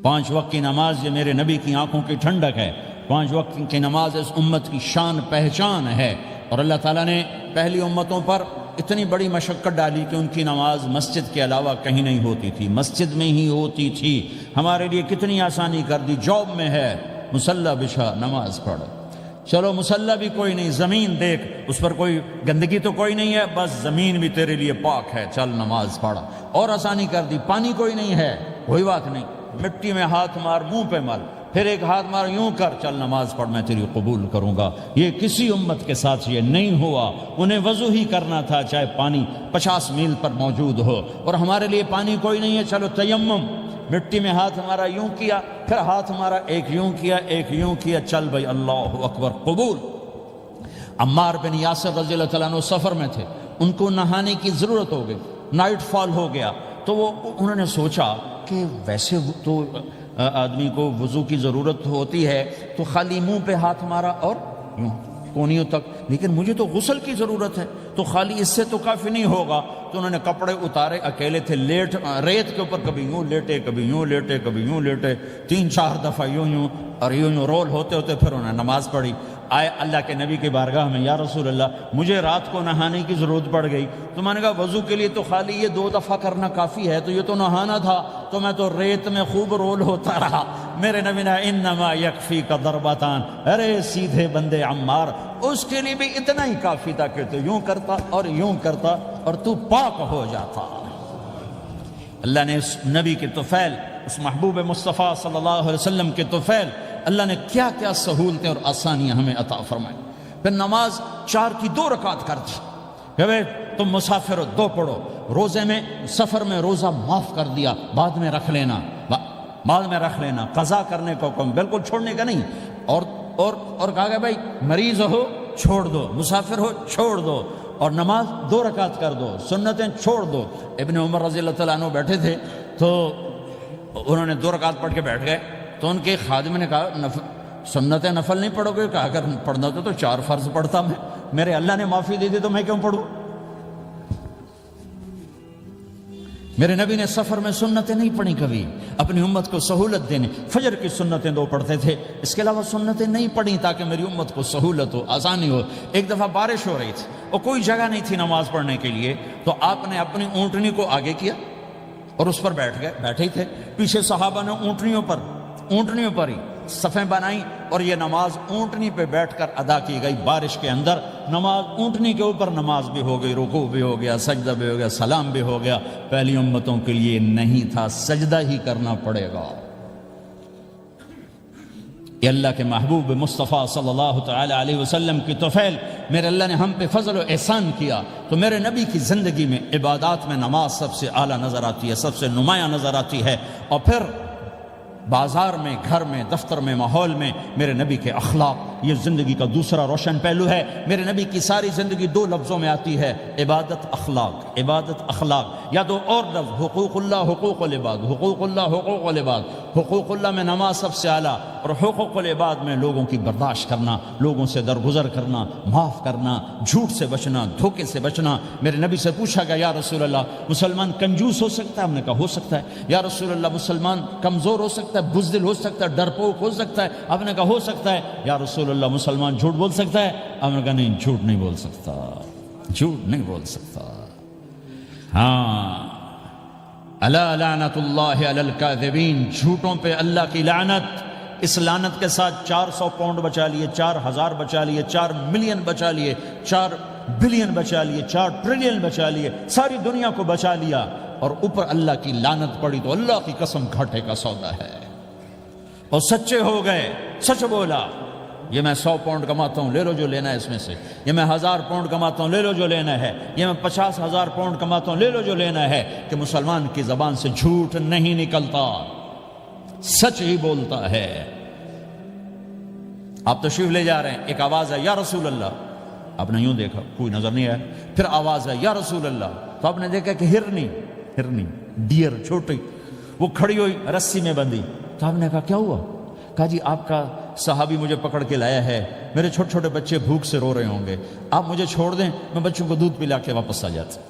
5 وقت کی نماز یہ میرے نبی کی آنکھوں کی ٹھنڈک ہے، 5 وقت کی نماز اس امت کی شان پہچان ہے۔ اور اللہ تعالیٰ نے پہلی امتوں پر اتنی بڑی مشقت ڈالی کہ ان کی نماز مسجد کے علاوہ کہیں نہیں ہوتی تھی، مسجد میں ہی ہوتی تھی۔ ہمارے لیے کتنی آسانی کر دی، جاب میں ہے مصلی بچھا نماز پڑھ، چلو مصلی بھی کوئی نہیں، زمین دیکھ اس پر کوئی گندگی تو کوئی نہیں ہے، بس زمین بھی تیرے لیے پاک ہے، چل نماز پڑھ۔ اور آسانی کر دی، پانی کوئی نہیں ہے، کوئی بات نہیں، مٹی میں ہاتھ مار، منہ پہ مل، پھر ایک ہاتھ مار، یوں کر، چل نماز پڑھ، میں تیری قبول کروں گا۔ یہ کسی امت کے ساتھ یہ نہیں ہوا، انہیں وضو ہی کرنا تھا چاہے پانی 50 میل پر موجود ہو۔ اور ہمارے لیے پانی کوئی نہیں ہے، چلو تیمم، مٹی میں ہاتھ ہمارا یوں کیا، پھر ہاتھ ہمارا ایک یوں کیا، ایک یوں کیا، چل بھائی اللہ اکبر قبول۔ عمار بن یاسر رضی اللہ تعالیٰ عنہ سفر میں تھے، ان کو نہانے کی ضرورت ہو گئی، نائٹ فال ہو گیا، تو انہوں نے سوچا کہ ویسے تو آدمی کو وضو کی ضرورت ہوتی ہے تو خالی منہ پہ ہاتھ مارا اور یوں کونیوں تک، لیکن مجھے تو غسل کی ضرورت ہے، تو خالی اس سے تو کافی نہیں ہوگا۔ تو انہوں نے کپڑے اتارے، اکیلے تھے، ریت کے اوپر کبھی یوں لیٹے، کبھی یوں لیٹے، کبھی یوں لیٹے، 3-4 دفعہ یوں اور یوں رول ہوتے ہوتے پھر انہوں نے نماز پڑھی۔ آئے اللہ کے نبی کی بارگاہ میں، یا رسول اللہ مجھے رات کو نہانے کی ضرورت پڑ گئی، تو میں نے کہا وضو کے لیے تو خالی یہ 2 دفعہ کرنا کافی ہے، تو یہ تو نہانا تھا، تو میں تو ریت میں خوب رول ہوتا رہا۔ میرے نبی نے انما یکفیک ضربتان، ارے سیدھے بندے عمار، اس کے لیے بھی اتنا ہی کافی تھا کہ تو یوں کرتا اور یوں کرتا اور تو پاک ہو جاتا۔ اللہ نے اس نبی کے طفیل، اس محبوب مصطفیٰ صلی اللہ علیہ وسلم کے طفیل، اللہ نے کیا کیا سہولتیں اور آسانیاں ہمیں عطا فرمائیں۔ پھر نماز 4 کی 2 رکعت کر دی کہ بھئی تم مسافر ہو 2 پڑھو، روزے میں سفر میں روزہ معاف کر دیا، بعد میں رکھ لینا، بعد میں رکھ لینا، قضا کرنے کو حکم، بالکل چھوڑنے کا نہیں۔ اور کہا کہ بھائی مریض ہو چھوڑ دو، مسافر ہو چھوڑ دو، اور نماز 2 رکعت کر دو، سنتیں چھوڑ دو۔ ابن عمر رضی اللہ تعالیٰ عنہ بیٹھے تھے تو انہوں نے 2 رکعت پڑھ کے بیٹھ گئے، تو ان کے خادم نے کہا سنتیں نفل نہیں پڑھو گے؟ کہا اگر پڑھنا تو 4 فرض پڑھتا میں، میرے اللہ نے معافی دے دی تو میں کیوں پڑھوں؟ میرے نبی نے سفر میں سنتیں نہیں پڑھی کبھی، اپنی امت کو سہولت دینے، فجر کی سنتیں 2 پڑھتے تھے، اس کے علاوہ سنتیں نہیں پڑھی تاکہ میری امت کو سہولت ہو، آسانی ہو۔ ایک دفعہ بارش ہو رہی تھی اور کوئی جگہ نہیں تھی نماز پڑھنے کے لیے، تو آپ نے اپنی اونٹنی کو آگے کیا اور اس پر بیٹھ گئے، بیٹھے ہی تھے، پیچھے صحابہ نے اونٹنیوں پر ہی صفیں بنائیں، اور یہ نماز اونٹنی پہ بیٹھ کر ادا کی گئی بارش کے اندر۔ نماز اونٹنی کے اوپر نماز بھی ہو گئی، رکوع بھی ہو گیا، سجدہ بھی ہو گیا، سلام بھی ہو گیا۔ پہلی امتوں کے لیے نہیں تھا، سجدہ ہی کرنا پڑے گا۔ یہ اللہ کے محبوب مصطفیٰ صلی اللہ تعالی علیہ وسلم کی طفیل، میرے اللہ نے ہم پہ فضل و احسان کیا، تو میرے نبی کی زندگی میں عبادات میں نماز سب سے اعلیٰ نظر آتی ہے، سب سے نمایاں نظر آتی ہے۔ اور پھر بازار میں، گھر میں، دفتر میں، ماحول میں میرے نبی کے اخلاق، یہ زندگی کا دوسرا روشن پہلو ہے۔ میرے نبی کی ساری زندگی 2 لفظوں میں آتی ہے، عبادت اخلاق، عبادت اخلاق، یا 2 اور لفظ، حقوق اللہ حقوق العباد، حقوق اللہ حقوق العباد۔ حقوق اللہ میں نماز سب سے اعلیٰ، اور حقوق العباد میں لوگوں کی برداشت کرنا، لوگوں سے درگزر کرنا، معاف کرنا، جھوٹ سے بچنا، دھوکے سے بچنا۔ میرے نبی سے پوچھا گیا یا رسول اللہ مسلمان کنجوس ہو سکتا ہے؟ ہم نے کہا ہو سکتا ہے۔ یا رسول اللہ مسلمان کمزور ہو سکتا ہے، بزدل ہو سکتا ہے، ڈرپوک ہو سکتا ہے؟ آپ نے کہا ہو سکتا ہے۔ یا رسول اللہ مسلمان جھوٹ بول سکتا ہے؟ آپ نے کہا نہیں، جھوٹ نہیں بول سکتا، جھوٹ نہیں بول سکتا۔ ہاں، الا لعنت اللہ علی الکاذبین، جھوٹوں پہ اللہ کی لعنت۔ اس لعنت کے ساتھ 400 پاؤنڈ بچا لیے، 4000 بچا لیے، 4 ملین بچا لیے، 4 بلین بچا لیے، 4 ٹریلین بچا لیے، ساری دنیا کو بچا لیا، اور اوپر اللہ کی لعنت پڑی تو اللہ کی قسم گھاٹے کا سودا ہے۔ اور سچے ہو گئے، سچ بولا، یہ میں 100 پاؤنڈ کماتا ہوں، لے لو جو لینا ہے اس میں سے، یہ میں 1000 پاؤنڈ کماتا ہوں، لے لو جو لینا ہے، یہ میں 50,000 پاؤنڈ کماتا ہوں، لے لو جو لینا ہے، کہ مسلمان کی زبان سے جھوٹ نہیں نکلتا، سچ ہی بولتا ہے۔ آپ تشریف لے جا رہے ہیں، ایک آواز ہے یا رسول اللہ، آپ نے یوں دیکھا، کوئی نظر نہیں آیا، پھر آواز ہے یا رسول اللہ، تو آپ نے دیکھا کہ ہرنی ڈیر چھوٹی وہ کھڑی ہوئی، رسی میں بندھی، تو آپ نے کہا کیا ہوا؟ کہا جی آپ کا صحابی مجھے پکڑ کے لایا ہے، میرے چھوٹے چھوٹے بچے بھوک سے رو رہے ہوں گے، آپ مجھے چھوڑ دیں، میں بچوں کو دودھ پلا کے واپس آ جاتا،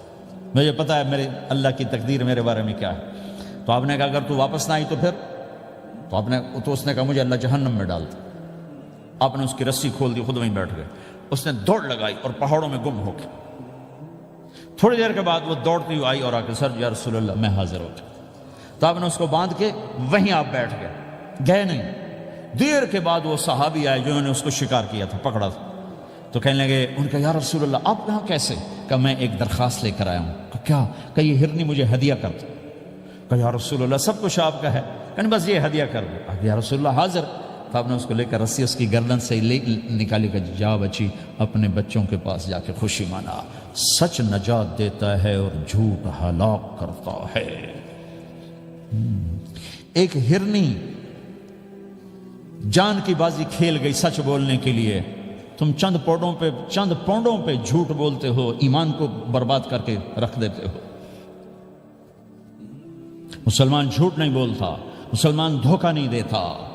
مجھے پتا ہے میرے اللہ کی تقدیر میرے بارے میں کیا ہے۔ تو آپ نے کہا اگر تو واپس نہ آئی تو پھر تو اس نے کہا مجھے اللہ جہنم میں ڈال دے۔ آپ نے اس کی رسی کھول دی، خود وہیں بیٹھ گئے۔ اس نے دوڑ لگائی اور پہاڑوں میں گم ہو گیا۔ تھوڑی دیر کے بعد وہ دوڑتی ہوئی آئی اور آ کے سر یا رسول اللہ میں حاضر ہو گیا۔ تو آپ نے اس کو باندھ کے وہیں آپ بیٹھ گئے نہیں۔ دیر کے بعد وہ صحابی آئے جنہوں نے اس کو شکار کیا تھا، پکڑا تھا، تو کہنے لگے، ان کا یا رسول اللہ آپ یہاں کیسے؟ کہا میں ایک درخواست لے کر آیا ہوں۔ کہا کیا؟ کہ یہ ہرنی مجھے ہدیہ کر دو۔ کہا یا رسول اللہ سب کچھ آپ کا ہے، کہنے بس یہ ہدیہ کر دو۔ یا رسول اللہ حاضر۔ تو آپ نے اس کو لے کر رسی اس کی گردن سے نکالی کہ جا بچی اپنے بچوں کے پاس جا کے خوشی منا۔ سچ نجات دیتا ہے اور جھوٹ ہلاک کرتا ہے۔ ایک ہرنی جان کی بازی کھیل گئی سچ بولنے کے لیے، تم چند پونڈوں پہ جھوٹ بولتے ہو، ایمان کو برباد کر کے رکھ دیتے ہو۔ مسلمان جھوٹ نہیں بولتا، مسلمان دھوکہ نہیں دیتا۔